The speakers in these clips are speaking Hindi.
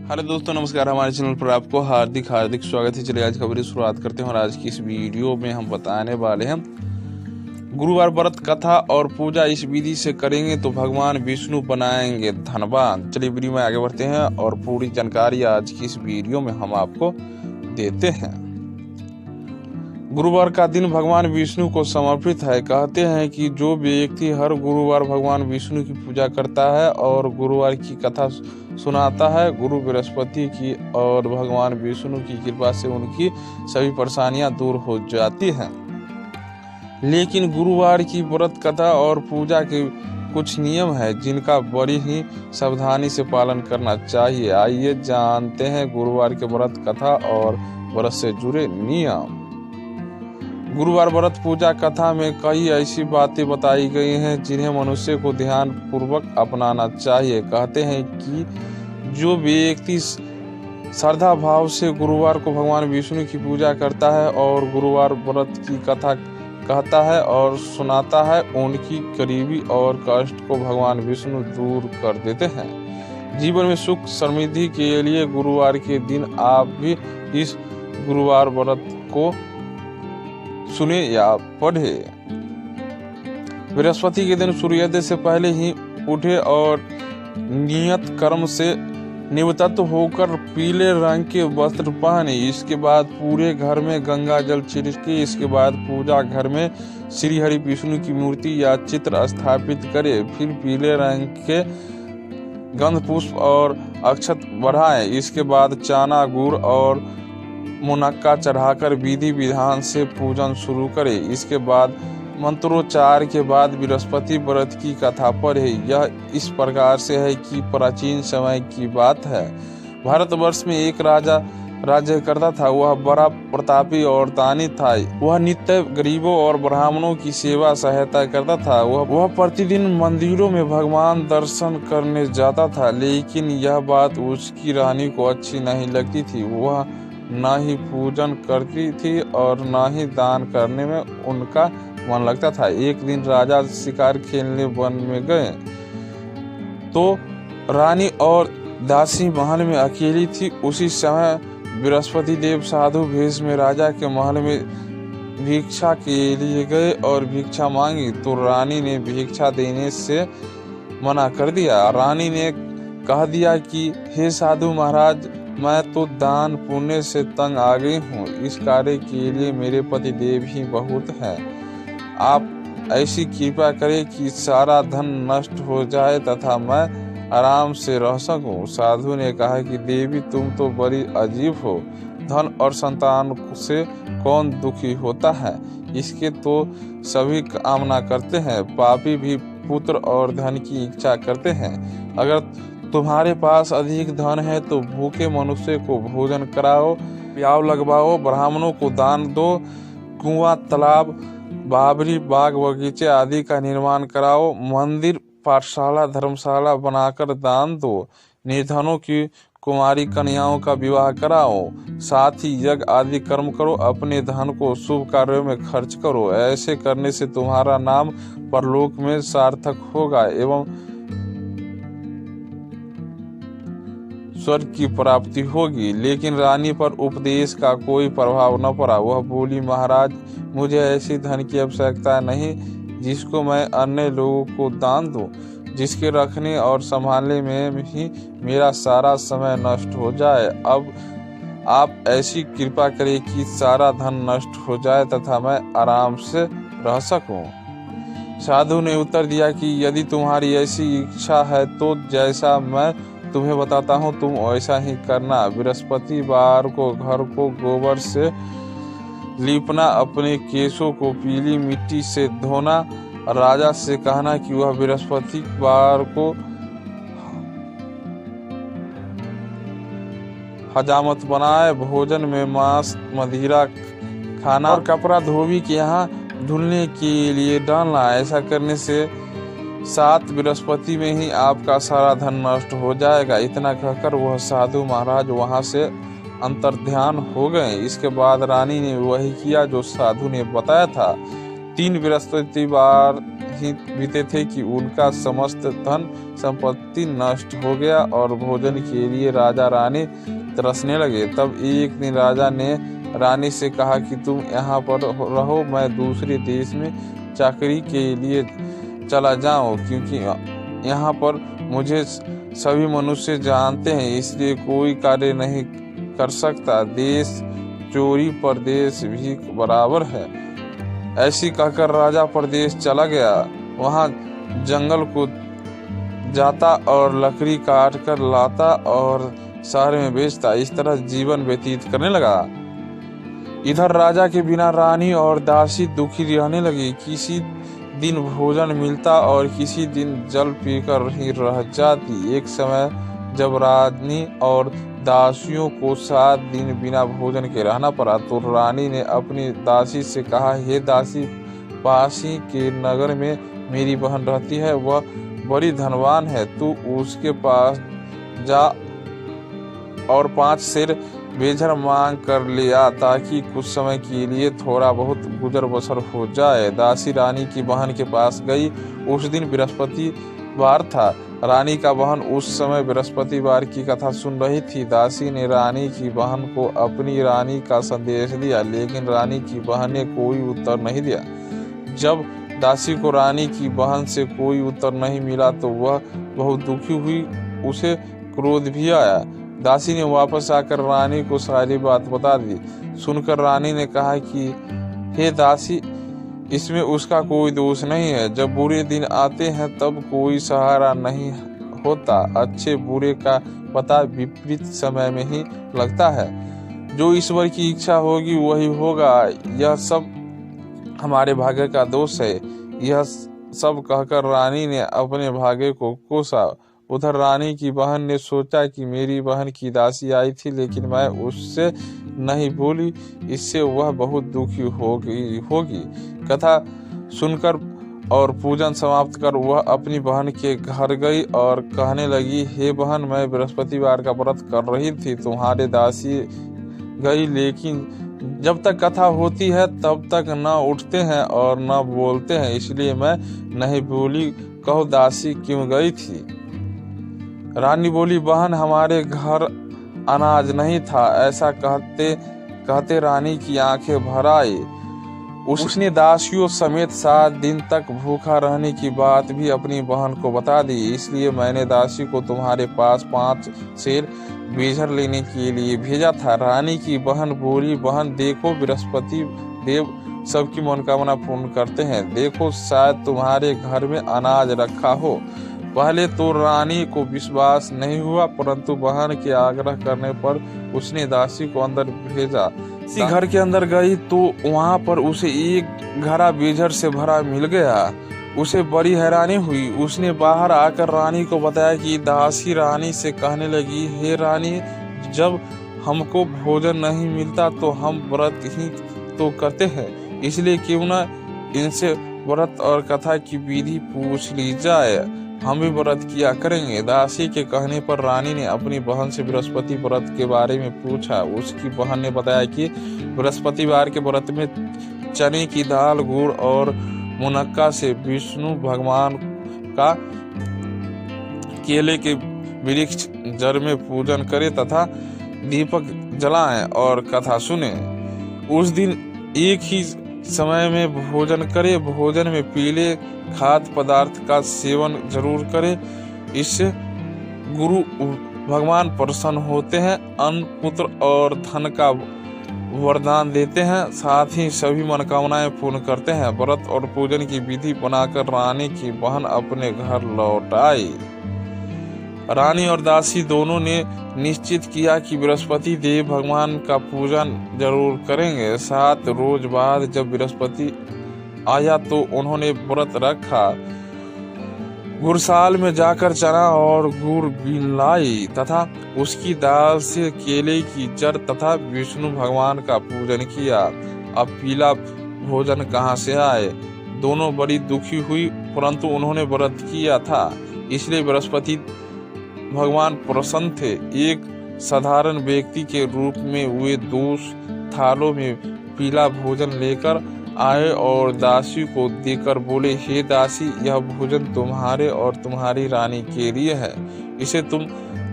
हेलो दोस्तों, नमस्कार। हमारे चैनल पर आपको हार्दिक स्वागत है। चलिए आज खबर की शुरुआत करते हैं और आज की इस वीडियो में हम बताने वाले हैं गुरुवार व्रत कथा और पूजा इस विधि से करेंगे तो भगवान विष्णु बनाएंगे धनवान। चलिए वीडियो में आगे बढ़ते हैं और पूरी जानकारी आज की इस वीडियो में हम आपको देते हैं। गुरुवार का दिन भगवान विष्णु को समर्पित है। कहते हैं कि जो व्यक्ति हर गुरुवार भगवान विष्णु की पूजा करता है और गुरुवार की कथा सुनाता है, गुरु बृहस्पति की और भगवान विष्णु की कृपा से उनकी सभी परेशानियां दूर हो जाती हैं। लेकिन गुरुवार की व्रत कथा और पूजा के कुछ नियम है जिनका बड़ी ही सावधानी से पालन करना चाहिए। आइए जानते हैं गुरुवार के व्रत कथा और व्रत से जुड़े नियम। गुरुवार व्रत पूजा कथा में कई ऐसी बातें बताई गई हैं जिन्हें मनुष्य को ध्यान पूर्वक अपनाना चाहिए। कहते हैं कि जो व्यक्ति श्रद्धा भाव से गुरुवार को भगवान विष्णु की पूजा करता है और गुरुवार व्रत की कथा कहता है और सुनाता है, उनकी गरीबी और कष्ट को भगवान विष्णु दूर कर देते हैं। जीवन में सुख समृद्धि के लिए गुरुवार के दिन आप भी इस गुरुवार व्रत को सुने या पढ़े। बृहस्पति के दिन सूर्योदय से पहले ही उठे और नियत कर्म से निवृत्त होकर पीले रंग के वस्त्र पहने। इसके बाद पूरे घर में गंगा जल छिड़के। इसके बाद पूजा घर में श्री हरि विष्णु की मूर्ति या चित्र स्थापित करे। फिर पीले रंग के गंध पुष्प और अक्षत बढ़ाएं। इसके बाद चना गुड़ और मुनक्का चढ़ाकर विधि विधान से पूजन शुरू करे। इसके बाद मंत्रोच्चार के बाद बृहस्पति व्रत की कथा पढ़े। यह इस प्रकार से है कि प्राचीन समय की बात है। भारतवर्ष में एक राजा राज्य करता था। वह बड़ा प्रतापी और दानी था। वह नित्य गरीबों और ब्राह्मणों की सेवा सहायता करता था। वह प्रतिदिन मंदिरों में भगवान दर्शन करने जाता था, लेकिन यह बात उसकी रानी को अच्छी नहीं लगती थी। वह न ही पूजन करती थी और न ही दान करने में उनका मन लगता था। एक दिन राजा शिकार खेलने वन में गए तो रानी और दासी महल में अकेली थी। उसी समय बृहस्पति देव साधु भेष में राजा के महल में भिक्षा के लिए गए और भिक्षा मांगी तो रानी ने भिक्षा देने से मना कर दिया। रानी ने कह दिया कि हे साधु महाराज, मैं तो दान पुण्य से तंग आ गई हूँ। इस कार्य के लिए मेरे पति देव ही बहुत हैं। आप ऐसी कृपा करें कि सारा धन नष्ट हो जाए तथा मैं आराम से रह सकूं। साधु ने कहा कि देवी, तुम तो बड़ी अजीब हो। धन और संतान से कौन दुखी होता है? इसके तो सभी कामना करते हैं। पापी भी पुत्र और धन की इच्छा करते हैं। अगर तुम्हारे पास अधिक धन है तो भूखे मनुष्य को भोजन कराओ, प्याव लगवाओ, ब्राह्मणों को दान दो, कुआं, तालाब, बावड़ी, बाग बगीचे आदि का निर्माण कराओ, मंदिर, पाठशाला, धर्मशाला बनाकर दान दो, निर्धनों की कुमारी कन्याओं का विवाह कराओ, साथ ही यज्ञ आदि कर्म करो। अपने धन को शुभ कार्यों में खर्च करो। ऐसे करने से तुम्हारा नाम परलोक में सार्थक होगा एवं स्वर्ग की प्राप्ति होगी। लेकिन रानी पर उपदेश का कोई प्रभाव न पड़ा। वह बोली, महाराज, मुझे ऐसी धन की आवश्यकता नहीं जिसको मैं अन्य लोगों को दान दूं। जिसके रखने और संभालने में ही मेरा सारा समय नष्ट हो जाए। अब आप ऐसी कृपा करें कि सारा धन नष्ट हो जाए तथा मैं आराम से रह सकूं। साधु ने उत्तर दिया कि यदि तुम्हारी ऐसी इच्छा है तो जैसा मैं तुम्हें बताता हूँ तुम ऐसा ही करना। बृहस्पतिवार को घर को गोबर से लीपना, अपने केशों को पीली मिट्टी से धोना। राजा से कहना कि वह बृहस्पतिवार को हजामत बनाए। भोजन में मांस मदिरा खाना और कपड़ा धोबी के यहाँ धुलने के लिए डालना। ऐसा करने से 7 बृहस्पति में ही आपका सारा धन नष्ट हो जाएगा। इतना कहकर वह साधु महाराज वहां से अंतर्ध्यान हो गए। इसके बाद रानी ने वही किया जो साधु ने बताया था। 3 बृहस्पतिवार ही बीते थे कि उनका समस्त धन संपत्ति नष्ट हो गया और भोजन के लिए राजा रानी तरसने लगे। तब एक दिन राजा ने रानी से कहा कि तुम यहाँ पर रहो, मैं दूसरे देश में चाकरी के लिए चला जाऊं, क्योंकि यहाँ पर मुझे सभी मनुष्य जानते हैं, इसलिए कोई कार्य नहीं कर सकता। देश चोरी परदेश भी बराबर है। ऐसी कहकर राजा परदेश चला गया। वहाँ जंगल को जाता और लकड़ी काट कर लाता और शहर में बेचता। इस तरह जीवन व्यतीत करने लगा। इधर राजा के बिना रानी और दासी दुखी रहने लगी। किसी दिन भोजन मिलता और किसी दिन जल पीकर ही रह जाती। एक समय जब रानी और दासियों को 7 दिन बिना भोजन के रहना पड़ा तो रानी ने अपनी दासी से कहा, हे दासी, पासी के नगर में मेरी बहन रहती है, वह बड़ी धनवान है, तू उसके पास जा और 5 सेर बेझर मांग कर ले आ, ताकि कुछ समय के लिए थोड़ा बहुत गुजर बसर हो जाए। दासी रानी की बहन के पास गई। उस दिन बृहस्पतिवार था। रानी का बहन उस समय बृहस्पतिवार की कथा सुन रही थी। दासी ने रानी की बहन को अपनी रानी का संदेश दिया, लेकिन रानी की बहन ने कोई उत्तर नहीं दिया। जब दासी को रानी की बहन से कोई उत्तर नहीं मिला तो वह बहुत दुखी हुई। उसे क्रोध भी आया। दासी ने वापस आकर रानी को सारी बात बता दी। सुनकर रानी ने कहा कि हे दासी, इसमें उसका कोई दोष नहीं है। जब बुरे दिन आते हैं तब कोई सहारा नहीं होता। अच्छे बुरे का पता विपरीत समय में ही लगता है। जो ईश्वर की इच्छा होगी वही होगा। यह सब हमारे भाग्य का दोष है। यह सब कहकर रानी ने अपने भाग्य को कोसा। उधर रानी की बहन ने सोचा कि मेरी बहन की दासी आई थी, लेकिन मैं उससे नहीं बोली, इससे वह बहुत दुखी होगी। कथा सुनकर और पूजन समाप्त कर वह अपनी बहन के घर गई और कहने लगी, हे बहन, मैं बृहस्पतिवार का व्रत कर रही थी, तुम्हारे दासी गई, लेकिन जब तक कथा होती है तब तक न उठते हैं और न बोलते हैं, इसलिए मैं नहीं बोली। कहो दासी क्यों गई थी? रानी बोली, बहन, हमारे घर अनाज नहीं था। ऐसा कहते कहते रानी की आंखें भर आई। उसने दासियों समेत 7 दिन तक भूखा रहने की बात भी अपनी बहन को बता दी। इसलिए मैंने दासी को तुम्हारे पास 5 सेर बेझर लेने के लिए भेजा था। रानी की बहन बोली, बहन देखो, बृहस्पति देव सबकी मनोकामना पूर्ण करते हैं। देखो, शायद तुम्हारे घर में अनाज रखा हो। पहले तो रानी को विश्वास नहीं हुआ, परंतु बहन के आग्रह करने पर उसने दासी को अंदर भेजा। दासी घर के अंदर गई तो वहां पर उसे एक घड़ा बेझर से भरा मिल गया। उसे बड़ी हैरानी हुई। उसने बाहर आकर रानी को बताया कि दासी रानी से कहने लगी, हे रानी, जब हमको भोजन नहीं मिलता तो हम व्रत ही तो करते हैं, इसलिए क्यों न इनसे व्रत और कथा की विधि पूछ ली जाए, हम भी व्रत किया करेंगे। दासी के कहने पर रानी ने अपनी बहन से बृहस्पति व्रत के बारे में पूछा। उसकी बहन ने बताया कि बृहस्पतिवार के व्रत में चने की दाल, गुड़ और मुनक्का से विष्णु भगवान का केले के वृक्ष जड़ में पूजन करे तथा दीपक जलाएं और कथा सुने। उस दिन एक ही समय में भोजन करे। भोजन में पीले खाद्य पदार्थ का सेवन जरूर करे। इससे गुरु भगवान प्रसन्न होते हैं, अन्न, पुत्र और धन का वरदान देते हैं, साथ ही सभी मनोकामनाएं पूर्ण करते हैं। व्रत और पूजन की विधि बनाकर रानी की बहन अपने घर लौट आई। रानी और दासी दोनों ने निश्चित किया कि बृहस्पति देव भगवान का पूजन जरूर करेंगे। 7 रोज बाद जब बृहस्पति आया तो उन्होंने व्रत रखा। गुड़साल में जाकर चना और गुड़ बीन लाई तथा उसकी दाल से केले की जड़ तथा विष्णु भगवान का पूजन किया। अब पीला भोजन कहाँ से आए? दोनों बड़ी दुखी हुई, परंतु उन्होंने व्रत किया था, इसलिए बृहस्पति भगवान प्रसन्न थे। एक साधारण व्यक्ति के रूप में वे 2 थालों में पीला भोजन लेकर आए और दासी को देकर बोले, हे दासी, यह भोजन तुम्हारे और तुम्हारी रानी के लिए है, इसे तुम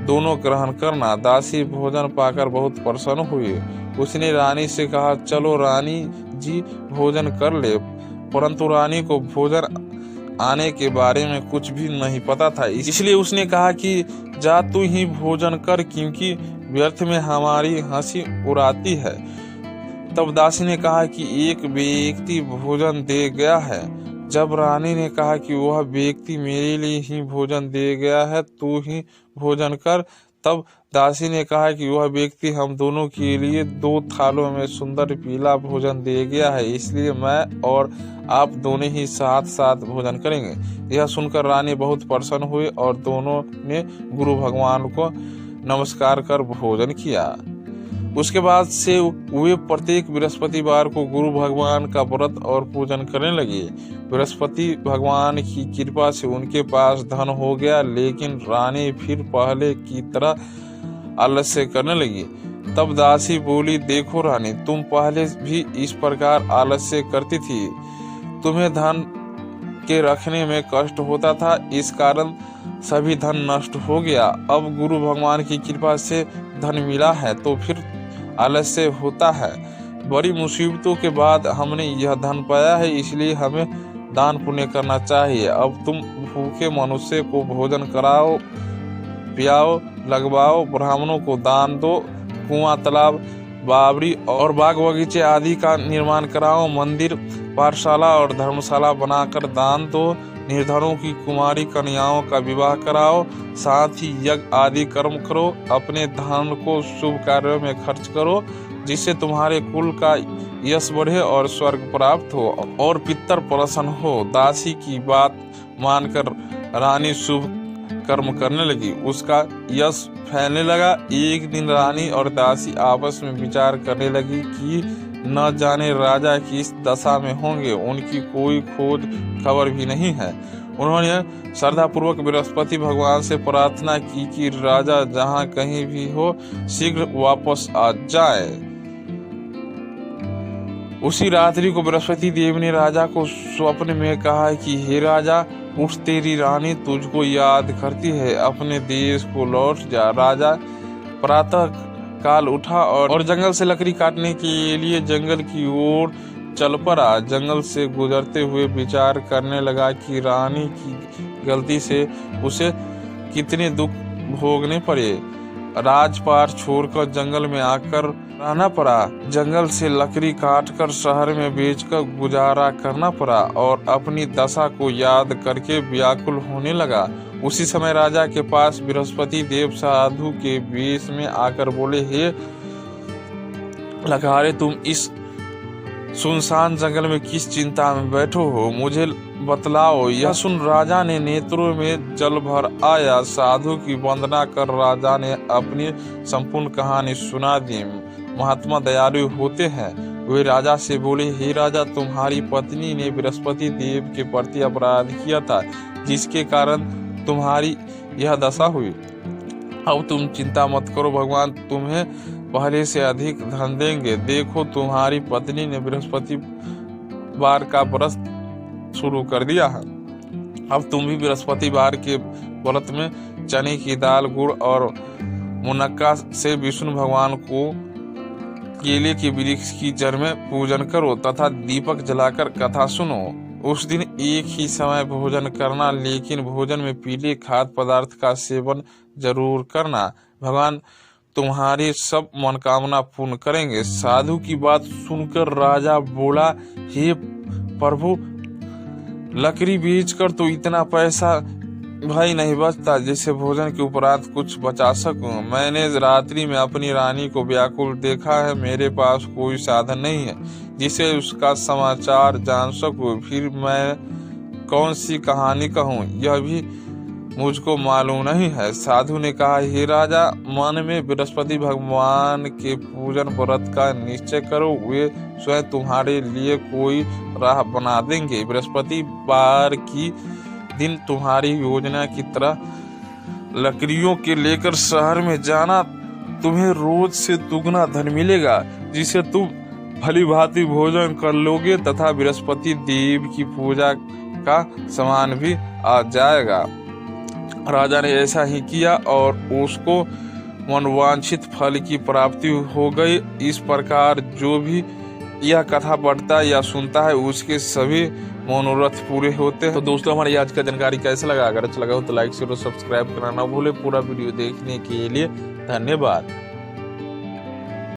दोनों ग्रहण करना। दासी भोजन पाकर बहुत प्रसन्न हुई। उसने रानी से कहा, चलो रानी जी भोजन कर ले। परंतु रानी को भोजन आने के बारे में कुछ भी नहीं पता था, इसलिए उसने कहा कि जा तू ही भोजन कर, क्योंकि व्यर्थ में हमारी हंसी उड़ाती है। तब दासी ने कहा कि एक व्यक्ति भोजन दे गया है। जब रानी ने कहा कि वह व्यक्ति मेरे लिए ही भोजन दे गया है, तू ही भोजन कर, तब दासी ने कहा कि वह व्यक्ति हम दोनों के लिए 2 थालों में सुंदर पीला भोजन दे गया है, इसलिए मैं और आप दोनों ही साथ साथ भोजन करेंगे। यह सुनकर रानी बहुत प्रसन्न हुई और दोनों ने गुरु भगवान को नमस्कार कर भोजन किया। उसके बाद से वे प्रत्येक बृहस्पतिवार को गुरु भगवान का व्रत और पूजन करने लगे। बृहस्पति भगवान की कृपा से उनके पास धन हो गया, लेकिन रानी फिर पहले की तरह आलस्य करने लगी। तब दासी बोली, देखो रानी, तुम पहले भी इस प्रकार आलस्य करती थी, तुम्हें धन के रखने में कष्ट होता था, इस कारण सभी धन नष्ट हो गया। अब गुरु भगवान की कृपा से धन मिला है तो फिर आलस्य होता है। बड़ी मुसीबतों के बाद हमने यह धन पाया है, इसलिए हमें दान पुण्य करना चाहिए। अब तुम भूखे मनुष्य को भोजन कराओ, पियाओ, लगवाओ, ब्राह्मणों को दान दो, कुआं, तालाब, बावड़ी और बाग बगीचे आदि का निर्माण कराओ, मंदिर, पाठशाला और धर्मशाला बनाकर दान दो, निर्धनों की कुमारी कन्याओं का विवाह कराओ, साथ ही यज्ञ आदि कर्म करो, अपने धन को शुभ कार्यों में खर्च करो, जिससे तुम्हारे कुल का यश बढ़े और स्वर्ग प्राप्त हो और पितर प्रसन्न हो। दासी की बात मानकर रानी शुभ कर्म करने लगी, उसका यश फैलने लगा। एक दिन रानी और दासी आपस में विचार करने लगी कि न जाने राजा किस दशा में होंगे, उनकी कोई खोज खबर भी नहीं है। उन्होंने श्रद्धापूर्वक बृहस्पति भगवान से प्रार्थना की कि राजा जहाँ कहीं भी हो शीघ्र वापस आ जाए। उसी रात्रि को बृहस्पति देव ने राजा को स्वप्न में कहा कि हे राजा, उठ, तेरी रानी तुझको याद करती है, अपने देश को लौट जा। राजा प्रातः काल उठा और जंगल से लकड़ी काटने के लिए जंगल की ओर चल पड़ा। जंगल से गुजरते हुए विचार करने लगा कि रानी की गलती से उसे कितने दुख भोगने पड़े। राजपाट छोड़कर जंगल में आकर रहना पड़ा, जंगल से लकड़ी काटकर शहर में बेचकर गुजारा करना पड़ा और अपनी दशा को याद करके व्याकुल होने लगा। उसी समय राजा के पास बृहस्पति देव साधु के वेश में आकर बोले, हे लखारे, तुम इस सुनसान जंगल में किस चिंता में बैठो हो, मुझे बतलाओ। यह सुन राजा ने नेत्रों में जल भर आया। साधु की वंदना कर राजा ने अपनी संपूर्ण कहानी सुना दी। महात्मा दयालु होते हैं। वे राजा से बोले, हे राजा, तुम्हारी पत्नी ने बृहस्पति देव के प्रति अपराध किया था, जिसके कारण तुम्हारी यह दशा हुई। अब तुम चिंता मत करो, भगवान तुम्हें पहले से अधिक धन देंगे। देखो, तुम्हारी पत्नी ने बृहस्पतिवार का व्रत शुरू कर दिया है। अब तुम भी बृहस्पतिवार के व्रत में चने की दाल, गुड़ और मुनक्का से विष्णु भगवान को केले के वृक्ष की जड़ में पूजन करो तथा दीपक जलाकर कथा सुनो। उस दिन एक ही समय भोजन करना, लेकिन भोजन में पीले खाद्य पदार्थ का सेवन जरूर करना। भगवान तुम्हारी सब मनोकामना पूर्ण करेंगे। साधु की बात सुनकर राजा बोला, हे प्रभु, लकड़ी बेचकर तो इतना पैसा भाई नहीं बचता जिससे भोजन के उपरांत कुछ बचा सकूं। मैंने रात्रि में अपनी रानी को व्याकुल देखा है, मेरे पास कोई साधन नहीं है जिससे उसका समाचार जान सकूं। फिर मैं कौन सी कहानी कहूं, यह भी मुझको मालूम नहीं है। साधु ने कहा, हे राजा, मन में बृहस्पति भगवान के पूजन व्रत का निश्चय करो, वे स्वयं तुम्हारे लिए कोई राह बना देंगे। बृहस्पतिवार की दिन तुम्हारी योजना की तरह लकड़ियों के लेकर शहर में जाना, तुम्हें रोज से दुगना धन मिलेगा, जिसे तुम भली भांति भोजन कर लोगे तथा बृहस्पति देव की पूजा का सामान भी आ जाएगा। राजा ने ऐसा ही किया और उसको मनोवांछित फल की प्राप्ति हो गई। इस प्रकार जो भी यह कथा पढ़ता या सुनता है उसके सभी मनोरथ पूरे होते हैं। तो दोस्तों, हमारी आज का जानकारी कैसा लगा? अगर अच्छा लगा हो तो लाइक शेयर और सब्सक्राइब करना ना भूले। पूरा वीडियो देखने के लिए धन्यवाद।